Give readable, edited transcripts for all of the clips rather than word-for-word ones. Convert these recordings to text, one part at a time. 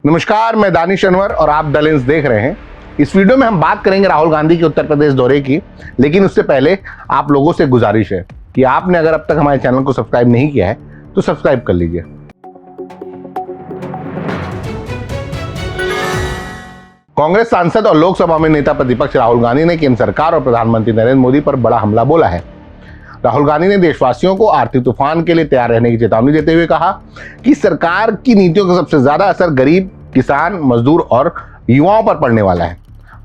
नमस्कार, मैं दानिश अनवर और आप द लेंस देख रहे हैं। इस वीडियो में हम बात करेंगे राहुल गांधी के उत्तर प्रदेश दौरे की, लेकिन उससे पहले आप लोगों से गुजारिश है कि आपने अगर अब तक हमारे चैनल को सब्सक्राइब नहीं किया है तो सब्सक्राइब कर लीजिए। कांग्रेस सांसद और लोकसभा में नेता प्रतिपक्ष राहुल गांधी ने केंद्र सरकार और प्रधानमंत्री नरेंद्र मोदी पर बड़ा हमला बोला है। राहुल गांधी ने देशवासियों को आर्थिक तूफान के लिए तैयार रहने की चेतावनी देते हुए कहा कि सरकार की नीतियों का सबसे ज्यादा असर गरीब, किसान, मजदूर और युवाओं पर पड़ने वाला है।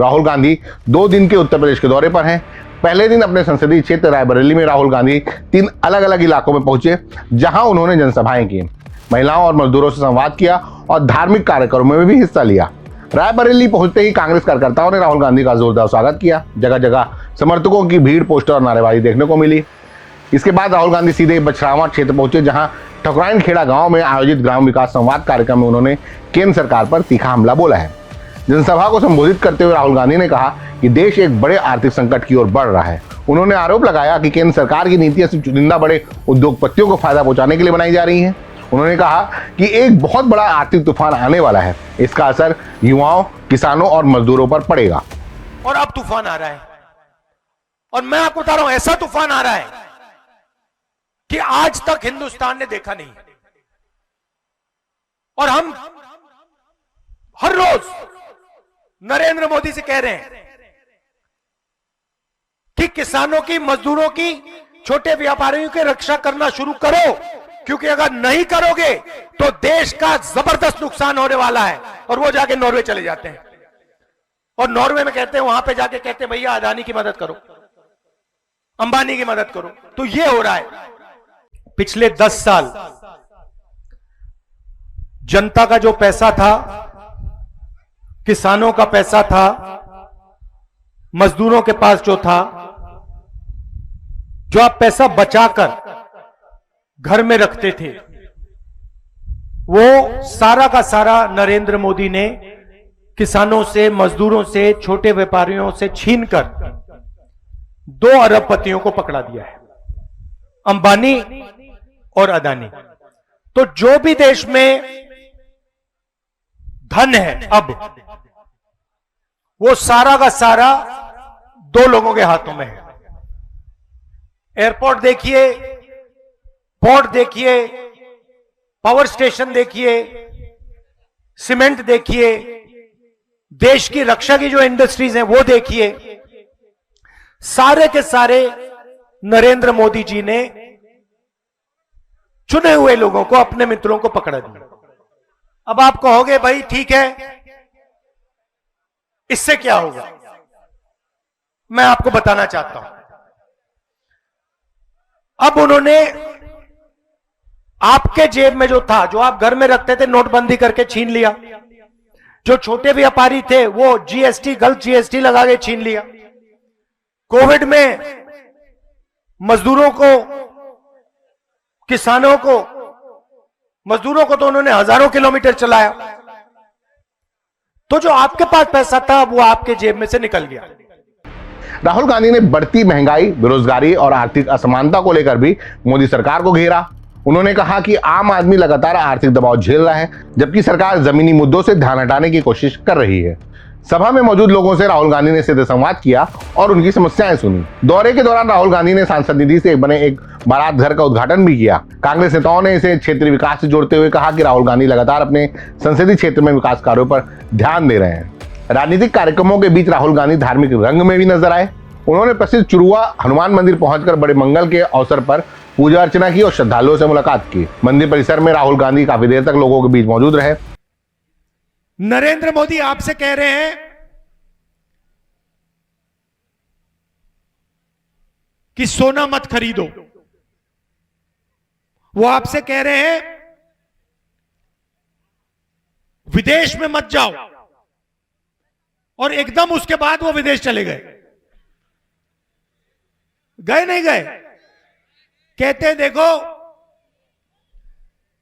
राहुल गांधी 2 दिन के उत्तर प्रदेश के दौरे पर हैं। पहले दिन अपने संसदीय क्षेत्र रायबरेली में राहुल गांधी 3 अलग अलग इलाकों में पहुंचे, जहां उन्होंने जनसभाएं की, महिलाओं और मजदूरों से संवाद किया और धार्मिक कार्यक्रमों में भी हिस्सा लिया। रायबरेली पहुंचते ही कांग्रेस कार्यकर्ताओं ने राहुल गांधी का जोरदार स्वागत किया। जगह जगह समर्थकों की भीड़, पोस्टर और नारेबाजी देखने को मिली। इसके बाद राहुल गांधी सीधे बछरावा क्षेत्र पहुंचे, जहां ठकुराइन खेड़ा गांव में आयोजित ग्राम विकास संवाद कार्यक्रम में उन्होंने केंद्र सरकार पर तीखा हमला बोला है। जनसभा को संबोधित करते हुए राहुल गांधी ने कहा कि देश एक बड़े आर्थिक संकट की ओर बढ़ रहा है। उन्होंने आरोप लगाया कि केंद्र सरकार की नीतियां सिर्फ चुनिंदा बड़े उद्योगपतियों को फायदा पहुंचाने के लिए बनाई जा रही हैं। उन्होंने कहा कि एक बहुत बड़ा आर्थिक तूफान आने वाला है, इसका असर युवाओं, किसानों और मजदूरों पर पड़ेगा। और अब तूफान आ रहा है, और मैं आपको बता रहा हूं ऐसा तूफान आ रहा है कि आज तक हिंदुस्तान ने देखा नहीं। और हम हर रोज नरेंद्र मोदी से कह रहे हैं कि किसानों की, मजदूरों की, छोटे व्यापारियों की रक्षा करना शुरू करो, क्योंकि अगर नहीं करोगे तो देश का जबरदस्त नुकसान होने वाला है। और वो जाके नॉर्वे चले जाते हैं और नॉर्वे में कहते हैं, वहां पे जाके कहते हैं भैया अदानी की मदद करो, अंबानी की मदद करो। तो ये हो रहा है। पिछले 10 साल जनता का जो पैसा था, किसानों का पैसा था, मजदूरों के पास जो था, जो आप पैसा बचाकर घर में रखते थे, वो सारा का सारा नरेंद्र मोदी ने किसानों से, मजदूरों से, छोटे व्यापारियों से छीनकर 2 अरबपतियों को पकड़ा दिया है, अंबानी और अदानी। तो जो भी देश में धन है अब, वो सारा का सारा 2 लोगों के हाथों में है। एयरपोर्ट देखिए, पोर्ट देखिए, पावर स्टेशन देखिए, सीमेंट देखिए, देश की रक्षा की जो इंडस्ट्रीज हैं वो देखिए, सारे के सारे नरेंद्र मोदी जी ने चुने हुए लोगों को, अपने मित्रों को पकड़ा दिया। अब आप कहोगे भाई ठीक है, इससे क्या होगा? मैं आपको बताना चाहता हूं। अब उन्होंने आपके जेब में जो था, जो आप घर में रखते थे, नोटबंदी करके छीन लिया। जो छोटे व्यापारी थे वो जीएसटी, गलत जीएसटी लगा के छीन लिया। कोविड में मजदूरों को, किसानों को, मजदूरों को तो उन्होंने हजारों किलोमीटर चलाया। तो जो आपके पास पैसा था वो आपके जेब में से निकल गया। राहुल गांधी ने बढ़ती महंगाई, बेरोजगारी और आर्थिक असमानता को लेकर भी मोदी सरकार को घेरा। उन्होंने कहा कि आम आदमी लगातार आर्थिक दबाव झेल रहा है, जबकि सरकार जमीनी मुद्दों से ध्यान हटाने की कोशिश कर रही है। सभा में मौजूद लोगों से राहुल गांधी ने सीधे संवाद किया और उनकी समस्याएं सुनी। दौरे के दौरान राहुल गांधी ने सांसद निधि से बने एक बारात घर का उद्घाटन भी किया। कांग्रेस नेताओं ने इसे क्षेत्रीय विकास से जोड़ते हुए कहा कि राहुल गांधी लगातार अपने संसदीय क्षेत्र में विकास कार्यों पर ध्यान दे रहे हैं। राजनीतिक कार्यक्रमों के बीच राहुल गांधी धार्मिक रंग में भी नजर आए। उन्होंने प्रसिद्ध चुरुआ हनुमान मंदिर पहुंचकर बड़े मंगल के अवसर पर पूजा अर्चना की और श्रद्धालुओं से मुलाकात की। मंदिर परिसर में राहुल गांधी काफी देर तक लोगों के बीच मौजूद रहे। नरेंद्र मोदी आपसे कह रहे हैं कि सोना मत खरीदो। वो आपसे कह रहे हैं विदेश में मत जाओ, और एकदम उसके बाद वो विदेश चले गए। गए नहीं गए, कहते हैं देखो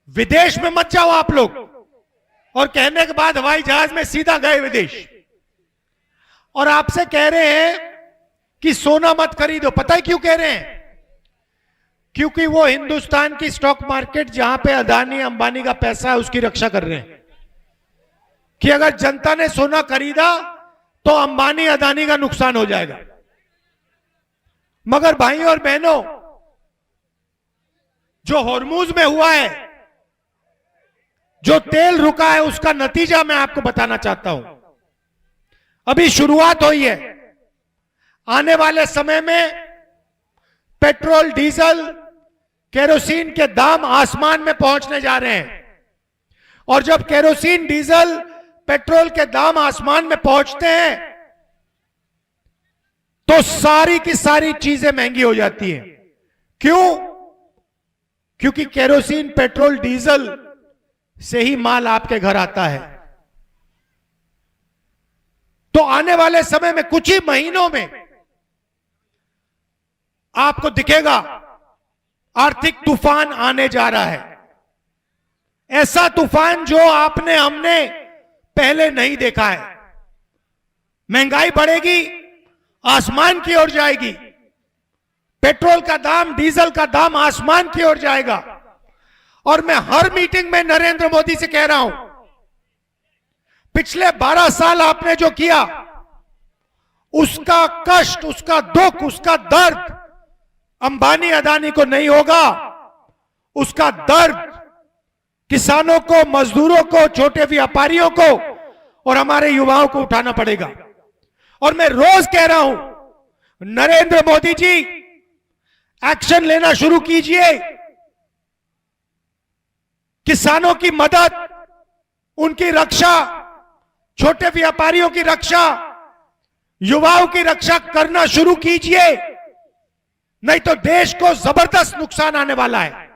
विदेश में मत जाओ आप लोग, और कहने के बाद हवाई जहाज में सीधा गए विदेश। और आपसे कह रहे हैं कि सोना मत खरीदो। पता है क्यों कह रहे हैं? क्योंकि वो हिंदुस्तान की स्टॉक मार्केट, जहां पे अदानी अंबानी का पैसा है, उसकी रक्षा कर रहे हैं। कि अगर जनता ने सोना खरीदा तो अंबानी अदानी का नुकसान हो जाएगा। मगर भाइयों और बहनों, जो हॉर्मूज में हुआ है, जो तेल रुका है, उसका नतीजा मैं आपको बताना चाहता हूं। अभी शुरुआत हुई है। आने वाले समय में पेट्रोल, डीजल, केरोसिन के दाम आसमान में पहुंचने जा रहे हैं। और जब केरोसिन, डीजल, पेट्रोल के दाम आसमान में पहुंचते हैं तो सारी की सारी चीजें महंगी हो जाती हैं। क्यों? क्योंकि केरोसिन, पेट्रोल, डीजल से ही माल आपके घर आता है। तो आने वाले समय में कुछ ही महीनों में आपको दिखेगा आर्थिक तूफान आने जा रहा है। ऐसा तूफान जो आपने, हमने पहले नहीं देखा है। महंगाई बढ़ेगी, आसमान की ओर जाएगी। पेट्रोल का दाम, डीजल का दाम आसमान की ओर जाएगा। और मैं हर मीटिंग में नरेंद्र मोदी से कह रहा हूं, पिछले 12 साल आपने जो किया, उसका कष्ट, उसका दुख, उसका दर्द अंबानी अदानी को नहीं होगा। उसका दर्द किसानों को, मजदूरों को, छोटे व्यापारियों को और हमारे युवाओं को उठाना पड़ेगा। और मैं रोज कह रहा हूं, नरेंद्र मोदी जी एक्शन लेना शुरू कीजिए। किसानों की मदद, उनकी रक्षा, छोटे व्यापारियों की रक्षा, युवाओं की रक्षा करना शुरू कीजिए। नहीं तो देश को जबरदस्त नुकसान आने वाला है।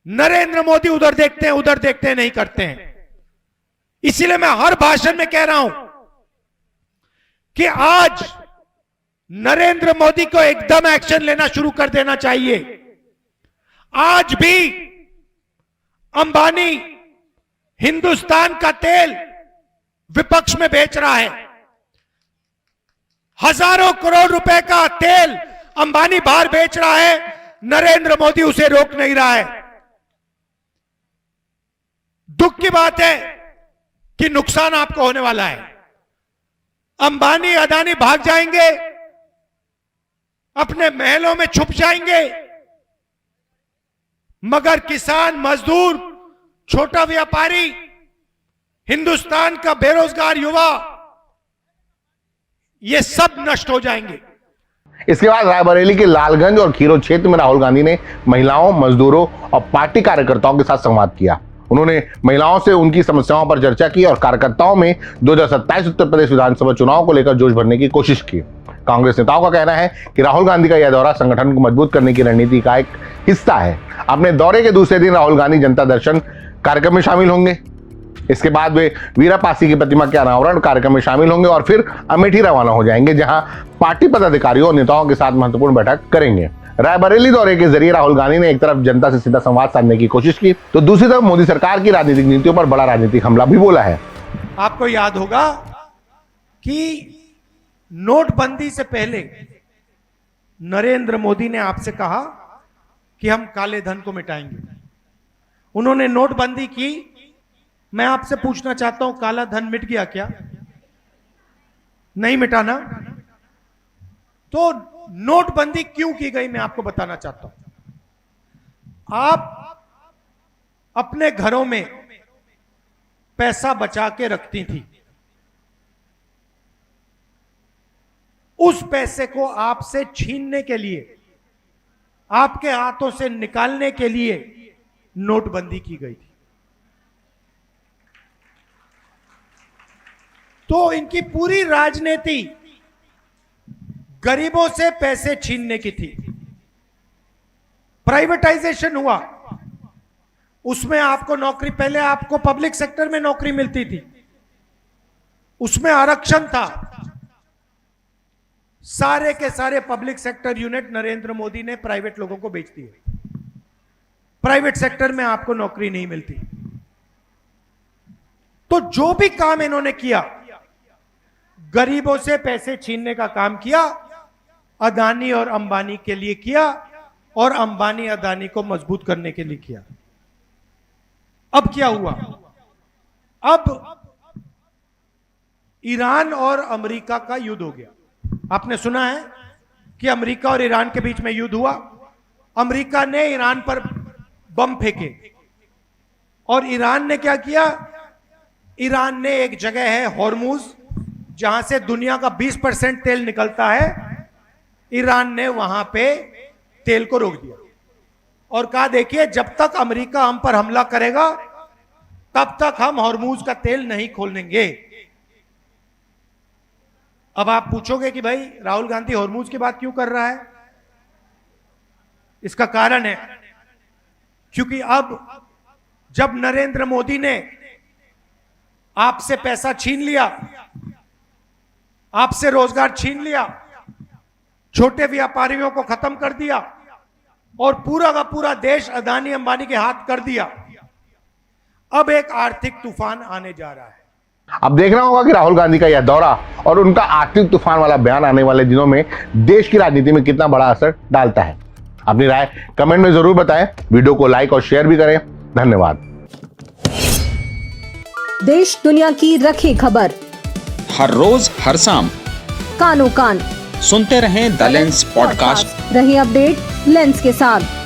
नरेंद्र मोदी उधर देखते हैं, उधर देखते हैं, नहीं करते हैं। इसीलिए मैं हर भाषण में कह रहा हूं कि आज नरेंद्र मोदी को एकदम एक्शन लेना शुरू कर देना चाहिए। आज भी अंबानी हिंदुस्तान का तेल विपक्ष में बेच रहा है। हजारों करोड़ रुपए का तेल अंबानी बाहर बेच रहा है। नरेंद्र मोदी उसे रोक नहीं रहा है। दुख की बात है कि नुकसान आपको होने वाला है। अंबानी, अदानी भाग जाएंगे, अपने महलों में छुप जाएंगे, मगर किसान, मजदूर, छोटा व्यापारी, हिंदुस्तान का बेरोजगार युवा, ये सब नष्ट हो जाएंगे। इसके बाद रायबरेली के लालगंज और खीरो क्षेत्र में राहुल गांधी ने महिलाओं, मजदूरों और पार्टी कार्यकर्ताओं के साथ संवाद किया। उन्होंने महिलाओं से उनकी समस्याओं पर चर्चा की और कार्यकर्ताओं में 2027 उत्तर प्रदेश विधानसभा चुनाव को लेकर जोश भरने की कोशिश की। कांग्रेस नेताओं का कहना है कि राहुल गांधी का यह दौरा संगठन को मजबूत करने की रणनीति का एक हिस्सा है। अपने दौरे के दूसरे दिन राहुल गांधी जनता दर्शन कार्यक्रम में शामिल होंगे। इसके बाद वे वीरापासी की प्रतिमा के अनावरण कार्यक्रम में शामिल होंगे और फिर अमेठी रवाना हो जाएंगे, जहां पार्टी पदाधिकारियों और नेताओं के साथ महत्वपूर्ण बैठक करेंगे। रायबरेली दौरे के जरिए राहुल गांधी ने एक तरफ जनता से सीधा संवाद साधने की कोशिश की, तो दूसरी तरफ मोदी सरकार की राजनीतिक नीतियों पर बड़ा राजनीतिक हमला भी बोला है। आपको याद होगा कि नोटबंदी से पहले नरेंद्र मोदी ने आपसे कहा कि हम काले धन को मिटाएंगे। उन्होंने नोटबंदी की। मैं आपसे पूछना चाहता हूं, काला धन मिट गया क्या? नहीं मिटाना। तो नोटबंदी क्यों की गई, मैं आपको बताना चाहता हूं। आप अपने घरों में पैसा बचा के रखती थी। उस पैसे को आपसे छीनने के लिए, आपके हाथों से निकालने के लिए नोटबंदी की गई थी। तो इनकी पूरी राजनीति गरीबों से पैसे छीनने की थी। प्राइवेटाइजेशन हुआ, उसमें आपको नौकरी, पहले आपको पब्लिक सेक्टर में नौकरी मिलती थी, उसमें आरक्षण था। सारे के सारे public sector unit Narendra Modi ने प्राइवेट लोगों को बेच दिए। प्राइवेट सेक्टर में आपको नौकरी नहीं मिलती। तो जो भी काम इन्होंने किया, गरीबों से पैसे छीनने का काम किया, अदानी और अंबानी के लिए किया और अंबानी अदानी को मजबूत करने के लिए किया। अब क्या हुआ? अब ईरान और अमेरिका का युद्ध हो गया। आपने सुना है कि अमेरिका और ईरान के बीच में युद्ध हुआ। अमेरिका ने ईरान पर बम फेंके और ईरान ने क्या किया? ईरान ने एक जगह है हॉर्मुज, जहां से दुनिया का 20% तेल निकलता है, ईरान ने वहां पे तेल को रोक दिया और कहा देखिए जब तक अमेरिका हम पर हमला करेगा तब तक हम हॉर्मुज का तेल नहीं खोलेंगे। अब आप पूछोगे कि भाई राहुल गांधी हॉर्मुज की बात क्यों कर रहा है? इसका कारण है क्योंकि अब जब नरेंद्र मोदी ने आपसे पैसा छीन लिया, आपसे रोजगार छीन लिया, छोटे व्यापारियों को खत्म कर दिया और पूरा का पूरा देश अदानी अंबानी के हाथ कर दिया, अब एक आर्थिक तूफान आने जा रहा है। अब देखना होगा कि राहुल गांधी का यह दौरा और उनका आर्थिक तूफान वाला बयान आने वाले दिनों में देश की राजनीति में कितना बड़ा असर डालता है। अपनी राय कमेंट में जरूर बताएं, वीडियो को लाइक और शेयर भी करें। धन्यवाद। देश दुनिया की रखी खबर हर रोज हर शाम कानो कान सुनते रहें द लेंस पॉडकास्ट। रही अपडेट लेंस के साथ।